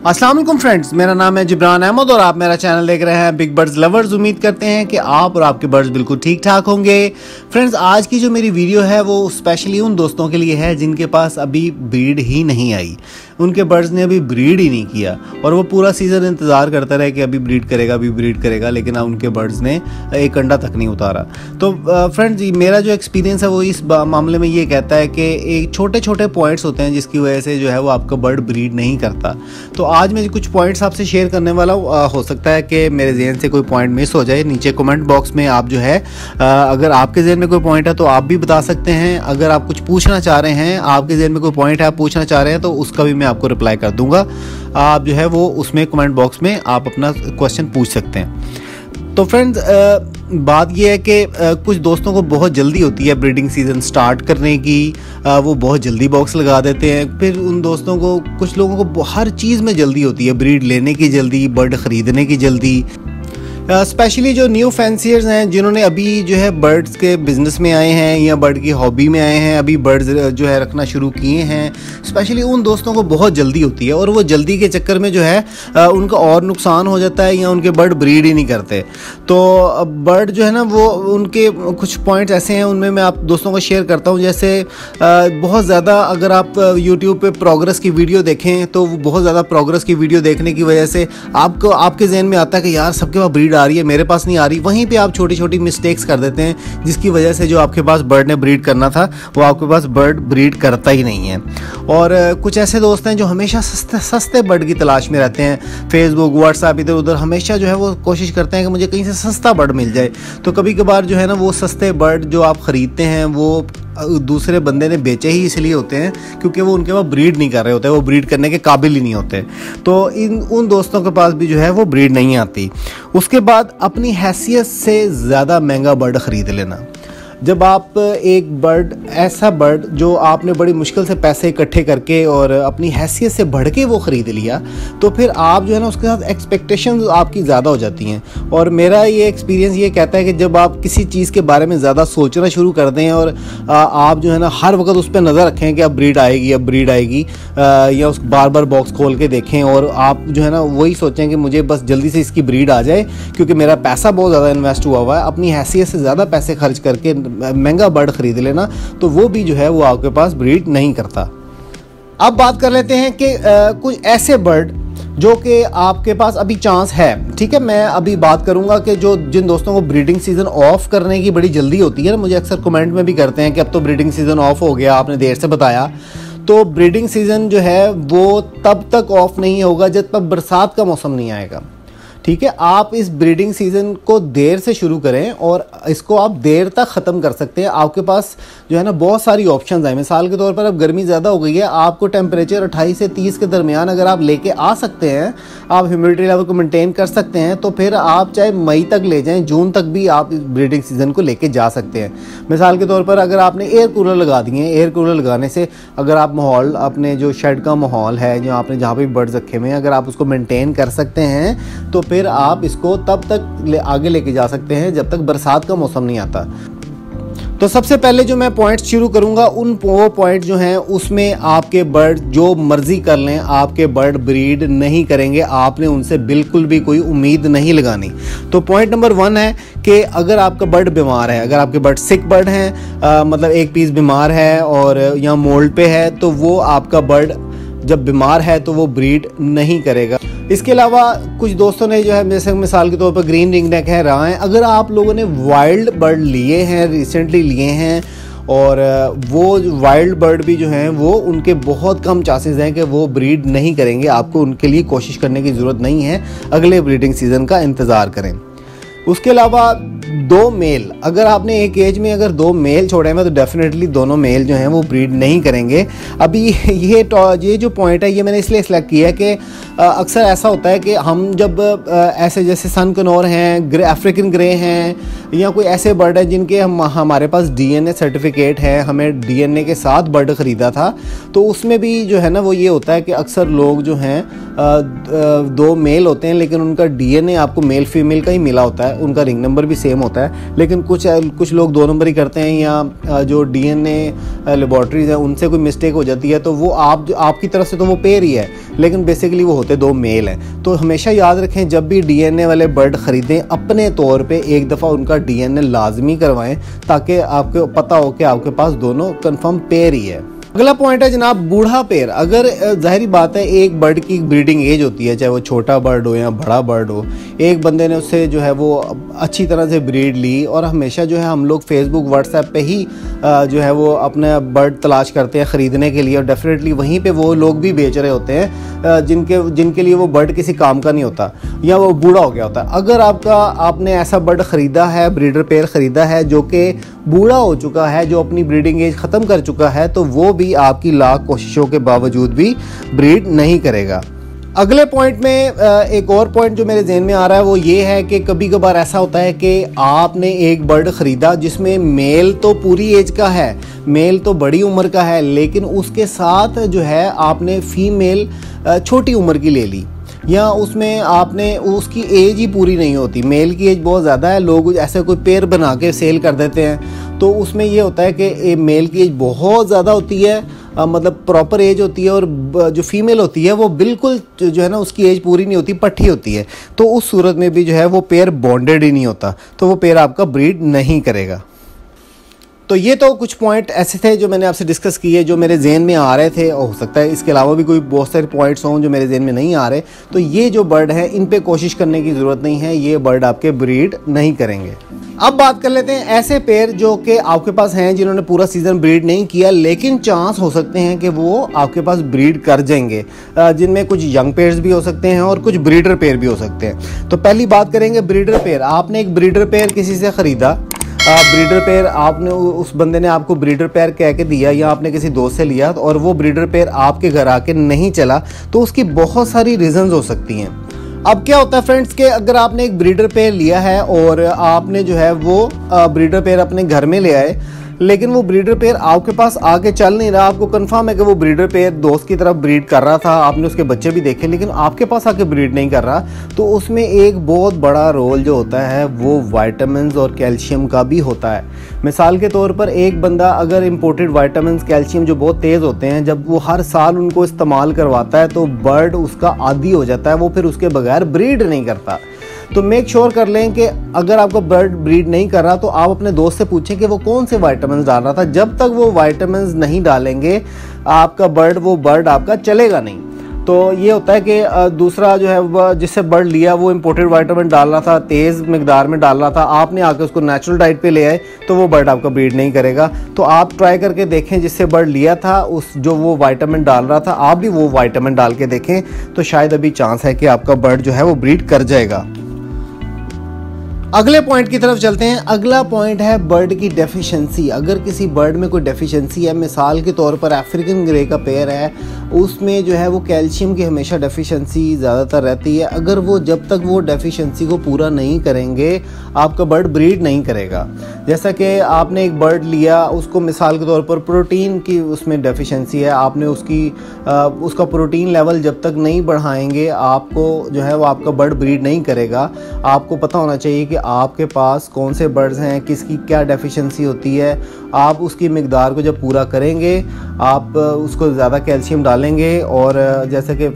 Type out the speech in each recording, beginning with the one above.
अस्सलाम वालेकुम फ्रेंड्स, मेरा नाम है जिब्रान अहमद और आप मेरा चैनल देख रहे हैं बिग बर्ड्स लवर्स। उम्मीद करते हैं कि आप और आपके बर्ड्स बिल्कुल ठीक ठाक होंगे। फ्रेंड्स, आज की जो मेरी वीडियो है वो स्पेशली उन दोस्तों के लिए है जिनके पास अभी ब्रीड ही नहीं आई, उनके बर्ड्स ने अभी ब्रीड ही नहीं किया और वो पूरा सीज़न इंतज़ार करते रहे कि अभी ब्रीड करेगा, लेकिन उनके बर्ड्स ने एक अंडा तक नहीं उतारा। तो फ्रेंड्स, मेरा जो एक्सपीरियंस है वो इस मामले में ये कहता है कि एक छोटे छोटे पॉइंट्स होते हैं जिसकी वजह से जो है वो आपका बर्ड ब्रीड नहीं करता। तो आज मैं कुछ पॉइंट्स आपसे शेयर करने वाला हूँ। हो सकता है कि मेरे जहन से कोई पॉइंट मिस हो जाए। नीचे कमेंट बॉक्स में आप जो है अगर आपके जहन में कोई पॉइंट है तो आप भी बता सकते हैं। अगर आप कुछ पूछना चाह रहे हैं, आपके जहन में कोई पॉइंट है आप पूछना चाह रहे हैं, तो उसका भी मैं आपको रिप्लाई कर दूंगा। आप जो है वो उसमें कमेंट बॉक्स में आप अपना क्वेश्चन पूछ सकते हैं। तो फ्रेंड्स, बात यह है कि कुछ दोस्तों को बहुत जल्दी होती है ब्रीडिंग सीज़न स्टार्ट करने की, वो बहुत जल्दी बॉक्स लगा देते हैं। फिर उन दोस्तों को, कुछ लोगों को हर चीज़ में जल्दी होती है, ब्रीड लेने की जल्दी, बर्ड ख़रीदने की जल्दी। स्पेशली जो न्यू फैंसियर्स हैं जिन्होंने अभी जो है बर्ड्स के बिज़नेस में आए हैं या बर्ड की हॉबी में आए हैं, अभी बर्ड्स जो है रखना शुरू किए हैं, स्पेशली उन दोस्तों को बहुत जल्दी होती है और वो जल्दी के चक्कर में जो है उनका और नुकसान हो जाता है या उनके बर्ड ब्रीड ही नहीं करते। तो बर्ड जो है ना वो, उनके कुछ पॉइंट्स ऐसे हैं, उनमें मैं आप दोस्तों को शेयर करता हूँ। जैसे बहुत ज़्यादा अगर आप यूट्यूब पे प्रोग्रेस की वीडियो देखें तो बहुत ज़्यादा प्रोग्रेस की वीडियो देखने की वजह से आपको, आपके जहन में आता है कि यार सबके पास ब्रीड आ रही है, मेरे पास नहीं आ रही। वहीं पे आप छोटी छोटी मिस्टेक्स कर देते हैं जिसकी वजह से जो आपके पास बर्ड ने ब्रीड करना था वो आपके पास बर्ड ब्रीड करता ही नहीं है। और कुछ ऐसे दोस्त हैं जो हमेशा सस्ते बर्ड की तलाश में रहते हैं। फेसबुक, व्हाट्सएप, इधर उधर हमेशा जो है वो कोशिश करते हैं कि मुझे कहीं से सस्ता बर्ड मिल जाए। तो कभी कभार जो है ना वो सस्ते बर्ड जो आप ख़रीदते हैं वो दूसरे बंदे ने बेचे ही इसलिए होते हैं क्योंकि वो उनके पास ब्रीड नहीं कर रहे होते, वो ब्रीड करने के काबिल ही नहीं होते। तो उन दोस्तों के पास भी जो है वो ब्रीड नहीं आती। उसके बाद अपनी हैसियत से ज़्यादा महंगा बर्ड ख़रीद लेना। जब आप एक बर्ड, ऐसा बर्ड जो आपने बड़ी मुश्किल से पैसे इकट्ठे करके और अपनी हैसियत से बढ़ के वो ख़रीद लिया, तो फिर आप जो है ना उसके साथ एक्सपेक्टेशंस आपकी ज़्यादा हो जाती हैं। और मेरा ये एक्सपीरियंस ये कहता है कि जब आप किसी चीज़ के बारे में ज़्यादा सोचना शुरू कर दें और आप जो है ना हर वक्त उस पर नज़र रखें कि अब ब्रीड आएगी, या उस बार बार बॉक्स खोल के देखें और आप जो है ना वही सोचें कि मुझे बस जल्दी से इसकी ब्रीड आ जाए क्योंकि मेरा पैसा बहुत ज़्यादा इन्वेस्ट हुआ है, अपनी हैसियत से ज़्यादा पैसे खर्च करके महंगा बर्ड खरीद लेना, तो वो भी जो है वो आपके पास ब्रीड नहीं करता। अब बात कर लेते हैं कि कुछ ऐसे बर्ड जो कि आपके पास अभी चांस है। ठीक है, मैं अभी बात करूंगा कि जो जिन दोस्तों को ब्रीडिंग सीज़न ऑफ करने की बड़ी जल्दी होती है ना, मुझे अक्सर कमेंट में भी करते हैं कि अब तो ब्रीडिंग सीज़न ऑफ हो गया, आपने देर से बताया। तो ब्रीडिंग सीज़न जो है वो तब तक ऑफ नहीं होगा जब तक बरसात का मौसम नहीं आएगा। ठीक है, आप इस ब्रीडिंग सीज़न को देर से शुरू करें और इसको आप देर तक ख़त्म कर सकते हैं। आपके पास जो है ना बहुत सारी ऑप्शंस हैं। मिसाल के तौर पर अब गर्मी ज़्यादा हो गई है, आपको टेम्परेचर 28 से 30 के दरमियान अगर आप लेके आ सकते हैं, आप ह्यूमिडिटी लेवल को मेंटेन कर सकते हैं, तो फिर आप चाहे मई तक ले जाएं, जून तक भी आप इस ब्रीडिंग सीज़न को लेके जा सकते हैं। मिसाल के तौर पर अगर आपने एयर कूलर लगा दिए, एयर कूलर लगाने से अगर आप माहौल, अपने जो शेड का माहौल है, जो आपने जहाँ पे बर्ड्स रखे हुए हैं, अगर आप उसको मेंटेन कर सकते हैं तो फिर आप इसको तब तक आगे लेके जा सकते हैं जब तक बरसात का मौसम नहीं आता। तो सबसे पहले जो मैं पॉइंट्स शुरू करूंगा, वो पॉइंट जो हैं उसमें आपके बर्ड जो मर्जी कर लें, आपके बर्ड ब्रीड नहीं करेंगे, आपने उनसे बिल्कुल भी कोई उम्मीद नहीं लगानी। तो पॉइंट नंबर 1 है कि अगर आपका बर्ड बीमार है, अगर आपके बर्ड सिक बर्ड हैं, मतलब एक पीस बीमार है और या मोल्ड पे है, तो वो आपका बर्ड जब बीमार है तो वो ब्रीड नहीं करेगा। इसके अलावा कुछ दोस्तों ने जो है, जैसे मिसाल के तौर पर ग्रीन रिंग नेक है, रहा है, अगर आप लोगों ने वाइल्ड बर्ड लिए हैं, रिसेंटली लिए हैं, और वो वाइल्ड बर्ड भी जो हैं वो उनके बहुत कम चांसेस हैं कि वो ब्रीड नहीं करेंगे। आपको उनके लिए कोशिश करने की ज़रूरत नहीं है, अगले ब्रीडिंग सीज़न का इंतज़ार करें। उसके अलावा 2 मेल, अगर आपने एक एज में अगर 2 मेल छोड़े हैं तो डेफिनेटली दोनों मेल जो हैं वो ब्रीड नहीं करेंगे। अभी ये जो पॉइंट है ये मैंने इसलिए सेलेक्ट किया है कि अक्सर ऐसा होता है कि हम जब ऐसे जैसे सन कनौर हैं, अफ्रीकन ग्रे हैं, या कोई ऐसे बर्ड हैं जिनके हमारे पास डीएनए सर्टिफिकेट है, हमें डीएनए के साथ बर्ड ख़रीदा था, तो उसमें भी जो है ना वो ये होता है कि अक्सर लोग जो हैं 2 मेल होते हैं लेकिन उनका डीएनए आपको मेल फीमेल का ही मिला होता है, उनका रिंग नंबर भी सेम होता है, लेकिन कुछ लोग 2 नंबर ही करते हैं, या जो DNA लेबॉर्ट्रीज हैं उनसे कोई मिस्टेक हो जाती है तो वो आपकी तरफ से तो वो पेयर ही है, लेकिन बेसिकली वो होते 2 मेल हैं। तो हमेशा याद रखें, जब भी DNA वाले बर्ड ख़रीदें अपने तौर पे एक दफ़ा उनका DNA लाजमी करवाएं, ताकि आपको पता हो कि आपके पास दोनों कंफर्म पेयर ही है। अगला पॉइंट है जनाब बूढ़ा पेयर। अगर जाहिर बात है एक बर्ड की ब्रीडिंग एज होती है, चाहे वो छोटा बर्ड हो या बड़ा बर्ड हो, एक बंदे ने उससे जो है वो अच्छी तरह से ब्रीड ली, और हमेशा जो है हम लोग फेसबुक व्हाट्सएप पे ही जो है वो अपने बर्ड तलाश करते हैं ख़रीदने के लिए, और डेफिनेटली वहीं पे वो लोग भी बेच रहे होते हैं जिनके लिए वो बर्ड किसी काम का नहीं होता, या वो बूढ़ा हो गया होता है। अगर आपने ऐसा बर्ड ख़रीदा है, ब्रीडर पेयर ख़रीदा है जो कि बूढ़ा हो चुका है, जो अपनी ब्रीडिंग एज ख़त्म कर चुका है, तो वो भी आपकी लाख कोशिशों के बावजूद भी ब्रीड नहीं करेगा। अगले पॉइंट में एक और पॉइंट जो मेरे जहन में आ रहा है वो ये है कि कभी कभार ऐसा होता है कि आपने एक बर्ड ख़रीदा जिसमें मेल तो पूरी एज का है, मेल तो बड़ी उम्र का है, लेकिन उसके साथ जो है आपने फीमेल छोटी उम्र की ले ली, या उसमें आपने उसकी एज ही पूरी नहीं होती, मेल की एज बहुत ज़्यादा है, लोग ऐसे कोई पेयर बना के सेल कर देते हैं। तो उसमें ये होता है कि मेल की एज बहुत ज़्यादा होती है, मतलब प्रॉपर एज होती है, और जो फीमेल होती है वो बिल्कुल जो है ना उसकी एज पूरी नहीं होती, पट्टी होती है। तो उस सूरत में भी जो है वो पेयर बॉन्डेड ही नहीं होता, तो वो पेयर आपका ब्रीड नहीं करेगा। तो ये तो कुछ पॉइंट ऐसे थे जो मैंने आपसे डिस्कस किए, जो मेरे जहन में आ रहे थे, और हो सकता है इसके अलावा भी कोई बहुत सारे पॉइंट्स हों जो मेरे जहन में नहीं आ रहे। तो ये जो बर्ड हैं इन पे कोशिश करने की ज़रूरत नहीं है, ये बर्ड आपके ब्रीड नहीं करेंगे। अब बात कर लेते हैं ऐसे पेयर जो कि आपके पास हैं जिन्होंने पूरा सीज़न ब्रीड नहीं किया, लेकिन चांस हो सकते हैं कि वो आपके पास ब्रीड कर जाएंगे, जिनमें कुछ यंग पेयर्स भी हो सकते हैं और कुछ ब्रीडर पेयर भी हो सकते हैं। तो पहली बात करेंगे ब्रीडर पेयर। आपने एक ब्रीडर पेयर किसी से ख़रीदा, ब्रीडर पेयर आपने उस बंदे ने आपको ब्रीडर पेयर कह के दिया, या आपने किसी दोस्त से लिया, और वो ब्रीडर पेयर आपके घर आके नहीं चला, तो उसकी बहुत सारी रीजंस हो सकती हैं। अब क्या होता है फ्रेंड्स कि अगर आपने एक ब्रीडर पेयर लिया है और आपने जो है वो ब्रीडर पेयर अपने घर में ले आए, लेकिन वो ब्रीडर पेयर आपके पास आके चल नहीं रहा, आपको कंफर्म है कि वो ब्रीडर पेयर दोस्त की तरफ ब्रीड कर रहा था, आपने उसके बच्चे भी देखे, लेकिन आपके पास आके ब्रीड नहीं कर रहा, तो उसमें एक बहुत बड़ा रोल जो होता है वो विटामिन्स और कैल्शियम का भी होता है। मिसाल के तौर पर एक बंदा अगर इम्पोर्टेड विटामिन्स कैल्शियम जो बहुत तेज़ होते हैं, जब वो हर साल उनको इस्तेमाल करवाता है तो बर्ड उसका आदी हो जाता है, वो फिर उसके बगैर ब्रीड नहीं करता। तो मेक श्योर कर लें कि अगर आपका बर्ड ब्रीड नहीं कर रहा तो आप अपने दोस्त से पूछें कि वो कौन से विटामिन डाल रहा था। जब तक वो विटामिन नहीं डालेंगे आपका वो बर्ड आपका चलेगा नहीं। तो ये होता है कि दूसरा जो है जिससे बर्ड लिया वो इम्पोर्टेड विटामिन डाल रहा था, तेज़ मिकदार में डाल रहा था, आपने आकर उसको नेचुरल डाइट पे ले आए, तो वो बर्ड आपका ब्रीड नहीं करेगा। तो आप ट्राई करके देखें, जिससे बर्ड लिया था उस जो वो विटामिन डाल रहा था आप भी वो विटामिन डाल के देखें, तो शायद अभी चांस है कि आपका बर्ड जो है वो ब्रीड कर जाएगा। अगले पॉइंट की तरफ चलते हैं। अगला पॉइंट है बर्ड की डेफिशिएंसी। अगर किसी बर्ड में कोई डेफिशिएंसी है, मिसाल के तौर पर अफ्रीकन ग्रे का पेयर है, उसमें जो है वो कैल्शियम की हमेशा डेफिशिएंसी ज़्यादातर रहती है। अगर वो जब तक वो डेफिशिएंसी को पूरा नहीं करेंगे आपका बर्ड ब्रीड नहीं करेगा। जैसा कि आपने एक बर्ड लिया, उसको मिसाल के तौर पर प्रोटीन की उसमें डेफिशिएंसी है, आपने उसका प्रोटीन लेवल जब तक नहीं बढ़ाएंगे आपको जो है वो आपका बर्ड ब्रीड नहीं करेगा। आपको पता होना चाहिए कि आपके पास कौन से बर्ड्स हैं, किसकी क्या डेफिशिएंसी होती है। आप उसकी मिकदार को जब पूरा करेंगे, आप उसको ज़्यादा कैल्शियम डालेंगे, और जैसे कि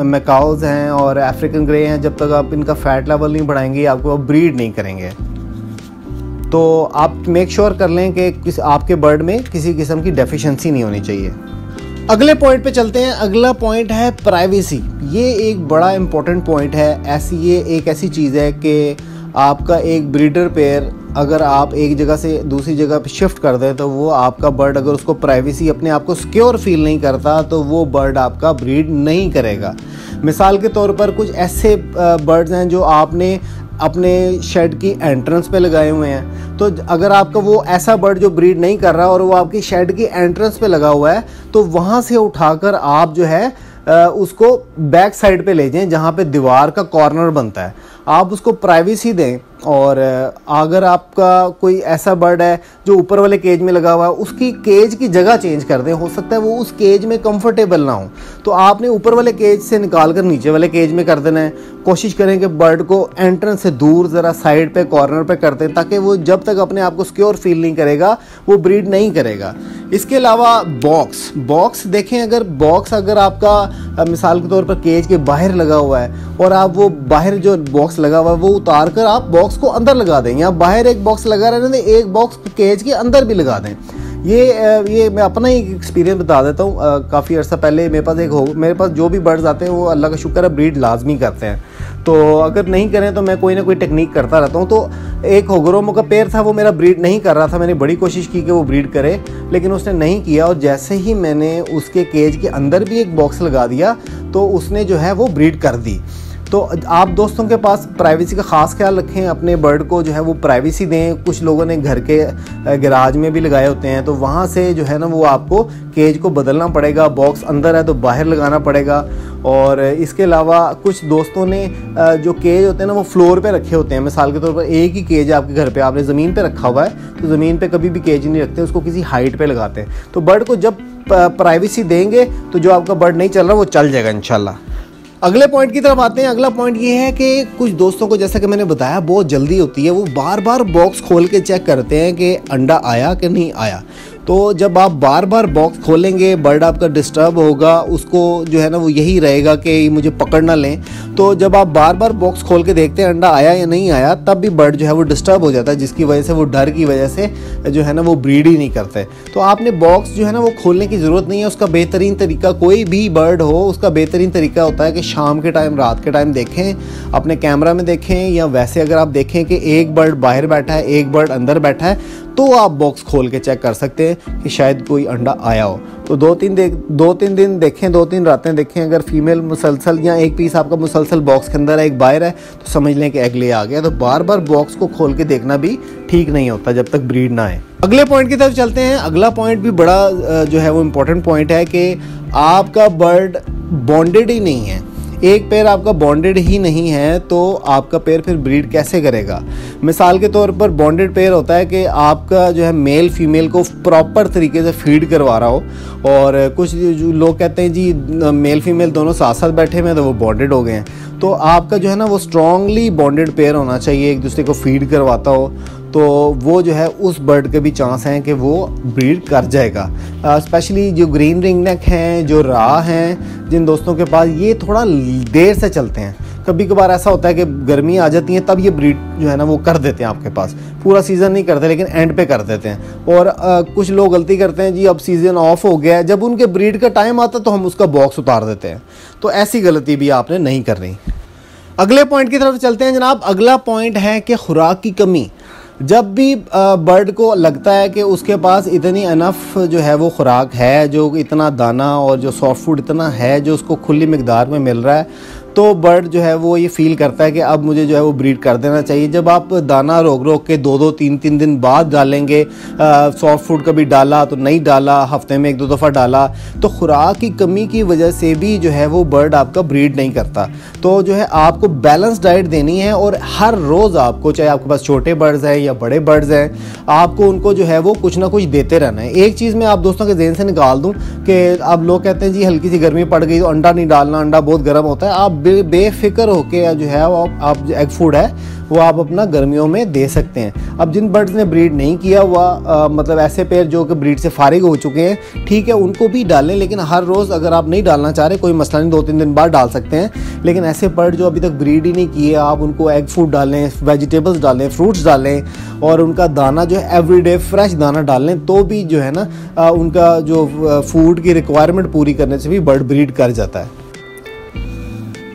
मैकाउज़ हैं और अफ्रीकन ग्रे हैं, जब तक आप इनका फ़ैट लेवल नहीं बढ़ाएंगे आपको ब्रीड नहीं करेंगे। तो आप मेक श्योर कर लें कि आपके बर्ड में किसी किस्म की डेफिशिएंसी नहीं होनी चाहिए। अगले पॉइंट पे चलते हैं। अगला पॉइंट है प्राइवेसी। ये एक बड़ा इंपॉर्टेंट पॉइंट है। ये एक ऐसी चीज़ है कि आपका एक ब्रीडर पेयर अगर आप एक जगह से दूसरी जगह पे शिफ्ट कर दें, तो वो आपका बर्ड अगर उसको प्राइवेसी अपने आप को सिक्योर फील नहीं करता तो वो बर्ड आपका ब्रीड नहीं करेगा। मिसाल के तौर पर कुछ ऐसे बर्ड्स हैं जो आपने अपने शेड की एंट्रेंस पे लगाए हुए हैं, तो अगर आपका वो ऐसा बर्ड जो ब्रीड नहीं कर रहा और वो आपकी शेड की एंट्रेंस पे लगा हुआ है, तो वहाँ से उठाकर आप जो है उसको बैक साइड पे ले जाएं, जहाँ पे दीवार का कॉर्नर बनता है। आप उसको प्राइवेसी दें। और अगर आपका कोई ऐसा बर्ड है जो ऊपर वाले केज में लगा हुआ है, उसकी केज की जगह चेंज कर दें। हो सकता है वो उस केज में कंफर्टेबल ना हो, तो आपने ऊपर वाले केज से निकाल कर नीचे वाले केज में कर देना है। कोशिश करें कि बर्ड को एंट्रेंस से दूर ज़रा साइड पे कॉर्नर पे कर दें, ताकि वो जब तक अपने आप को सिक्योर फील नहीं करेगा वो ब्रीड नहीं करेगा। इसके अलावा बॉक्स देखें, अगर आपका मिसाल के तौर पर केज के बाहर लगा हुआ है और आप वो बाहर जो बॉक्स लगा हुआ है वो उतार कर आप बॉक्स को अंदर लगा दें, या बाहर एक बॉक्स लगा रहने दें, एक बॉक्स केज के अंदर भी लगा दें। ये मैं अपना ही एक्सपीरियंस बता देता हूँ। काफ़ी अर्सा पहले मेरे पास जो भी बर्ड्स आते हैं वो अल्लाह का शुक्र है ब्रीड लाजमी करते हैं, तो अगर नहीं करें तो मैं कोई ना कोई टेक्निक करता रहता हूँ। तो एक होगरोमो का पेयर था, वो मेरा ब्रीड नहीं कर रहा था। मैंने बड़ी कोशिश की कि वो ब्रीड करे, लेकिन उसने नहीं किया। और जैसे ही मैंने उसके केज के अंदर भी एक बॉक्स लगा दिया तो उसने जो है वो ब्रीड कर दी। तो आप दोस्तों के पास प्राइवेसी का ख़ास ख्याल रखें, अपने बर्ड को जो है वो प्राइवेसी दें। कुछ लोगों ने घर के गैराज में भी लगाए होते हैं, तो वहाँ से जो है ना वो आपको केज को बदलना पड़ेगा। बॉक्स अंदर है तो बाहर लगाना पड़ेगा। और इसके अलावा कुछ दोस्तों ने जो केज होते हैं ना वो फ्लोर पे रखे होते हैं। मिसाल के तौर पर एक ही केज आपके घर पे आपने ज़मीन पे रखा हुआ है, तो ज़मीन पे कभी भी केज नहीं रखते, उसको किसी हाइट पे लगाते हैं। तो बर्ड को जब प्राइवेसी देंगे तो जो आपका बर्ड नहीं चल रहा वो चल जाएगा इंशाल्लाह। अगले पॉइंट की तरफ आते हैं। अगला पॉइंट ये है कि कुछ दोस्तों को, जैसा कि मैंने बताया, बहुत जल्दी होती है। वो बार बार बॉक्स खोल के चेक करते हैं कि अंडा आया कि नहीं आया। तो जब आप बार बार बॉक्स खोलेंगे बर्ड आपका डिस्टर्ब होगा, उसको जो है ना वो यही रहेगा कि मुझे पकड़ ना लें। तो जब आप बार बार बॉक्स खोल के देखते हैं अंडा आया या नहीं आया, तब भी बर्ड जो है वो डिस्टर्ब हो जाता है, जिसकी वजह से वो डर की वजह से जो है ना वो ब्रीड ही नहीं करते। तो आपने बॉक्स जो है ना वो खोलने की ज़रूरत नहीं है। उसका बेहतरीन तरीका, कोई भी बर्ड हो उसका बेहतरीन तरीका होता है कि शाम के टाइम, रात के टाइम देखें, अपने कैमरा में देखें, या वैसे अगर आप देखें कि एक बर्ड बाहर बैठा है, एक बर्ड अंदर बैठा है, तो आप बॉक्स खोल के चेक कर सकते हैं कि शायद कोई अंडा आया हो। तो दो तीन दिन देखें, 2-3 रातें देखें। अगर फीमेल मुसलसल या एक पीस आपका मुसलसल बॉक्स के अंदर है, एक बाहर है, तो समझ लें कि एग ले आ गया। तो बार बार बॉक्स को खोल के देखना भी ठीक नहीं होता जब तक ब्रीड ना आए। अगले पॉइंट की तरफ चलते हैं। अगला पॉइंट भी बड़ा जो है वो इम्पोर्टेंट पॉइंट है कि आपका बर्ड बॉन्डेड ही नहीं है। एक पेयर आपका बॉन्डेड ही नहीं है तो आपका पेयर फिर ब्रीड कैसे करेगा। मिसाल के तौर पर बॉन्डेड पेयर होता है कि आपका जो है मेल फीमेल को प्रॉपर तरीके से फीड करवा रहा हो। और कुछ लोग कहते हैं जी मेल फीमेल दोनों साथ साथ बैठे हुए हैं तो वो बॉन्डेड हो गए हैं। तो आपका जो है ना वो स्ट्रांगली बॉन्डेड पेयर होना चाहिए, एक दूसरे को फीड करवाता हो, तो वो जो है उस बर्ड के भी चांस हैं कि वो ब्रीड कर जाएगा। स्पेशली जो ग्रीन रिंग नेक हैं, जो राह हैं, जिन दोस्तों के पास, ये थोड़ा देर से चलते हैं। कभी कभार ऐसा होता है कि गर्मी आ जाती है तब ये ब्रीड जो है ना वो कर देते हैं आपके पास। पूरा सीज़न नहीं करते लेकिन एंड पे कर देते हैं। और कुछ लोग गलती करते हैं जी अब सीज़न ऑफ हो गया है, जब उनके ब्रीड का टाइम आता तो हम उसका बॉक्स उतार देते हैं। तो ऐसी गलती भी आपने नहीं करनी। अगले पॉइंट की तरफ चलते हैं जनाब। अगला पॉइंट है कि खुराक की कमी। जब भी बर्ड को लगता है कि उसके पास इतनी अनफ जो है वो खुराक है, जो इतना दाना और जो सॉफ्ट फूड इतना है जो उसको खुली मिकदार में मिल रहा है, तो बर्ड जो है वो ये फील करता है कि अब मुझे जो है वो ब्रीड कर देना चाहिए। जब आप दाना रोक के 2-2, 3-3 दिन बाद डालेंगे, सॉफ्ट फूड कभी डाला तो नहीं डाला, हफ्ते में 1-2 दफ़ा डाला, तो खुराक की कमी की वजह से भी जो है वो बर्ड आपका ब्रीड नहीं करता। तो जो है आपको बैलेंस डाइट देनी है और हर रोज़ आपको, चाहे आपके पास छोटे बर्ड्स हैं या बड़े बर्ड्स हैं, आपको उनको जो है वो कुछ ना कुछ देते रहना है। एक चीज़ मैं आप दोस्तों के ज़हन से निकाल दूँ कि अब लोग कहते हैं जी हल्की सी गर्मी पड़ गई तो अंडा नहीं डालना, अंडा बहुत गर्म होता है। आप बेफिक्र होके जो है वो आप एग फूड है वो आप अपना गर्मियों में दे सकते हैं। अब जिन बर्ड्स ने ब्रीड नहीं किया हुआ, मतलब ऐसे पेयर जो कि ब्रीड से फारिग हो चुके हैं, ठीक है उनको भी डालें, लेकिन हर रोज़ अगर आप नहीं डालना चाह रहे कोई मसला नहीं, 2-3 दिन बाद डाल सकते हैं। लेकिन ऐसे बर्ड जो अभी तक ब्रीड ही नहीं किए, आप उनको एग फूड डालें, वेजिटेबल्स डालें, फ्रूट्स डालें और उनका दाना जो है एवरीडे फ्रेश दाना डालें, तो भी जो है ना उनका जो फूड की रिक्वायरमेंट पूरी करने से भी बर्ड ब्रीड कर जाता है।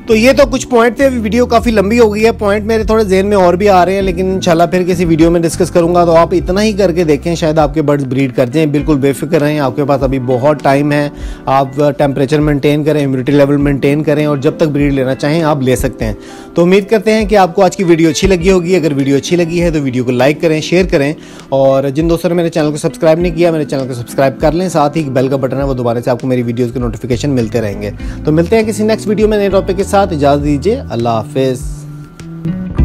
तो ये तो कुछ पॉइंट थे। वीडियो काफ़ी लंबी हो गई है, पॉइंट मेरे थोड़े ज़हन में और भी आ रहे हैं, लेकिन इंशाल्लाह फिर किसी वीडियो में डिस्कस करूंगा। तो आप इतना ही करके देखें, शायद आपके बर्ड्स ब्रीड कर जाएं। बिल्कुल बेफिक्र रहें, आपके पास अभी बहुत टाइम है। आप टेम्परेचर मेंटेन करें, इम्यूनिटी लेवल मेंटेन करें और जब तक ब्रीड लेना चाहें आप ले सकते हैं। तो उम्मीद करते हैं कि आपको आज की वीडियो अच्छी लगी होगी। अगर वीडियो अच्छी लगी है तो वीडियो को लाइक करें, शेयर करें, और जिन दोस्तों ने मेरे चैनल को सब्सक्राइब नहीं किया, मेरे चैनल को सब्सक्राइब कर लें। साथ ही बेल का बटन है, वो दोबारा से आपको मेरी वीडियोज़ के नोटिफिकेशन मिलते रहेंगे। तो मिलते हैं किसी नेक्स्ट वीडियो में नए टॉपिक के साथ। इजाज़त दीजिए, अल्लाह हाफिज़। हैं।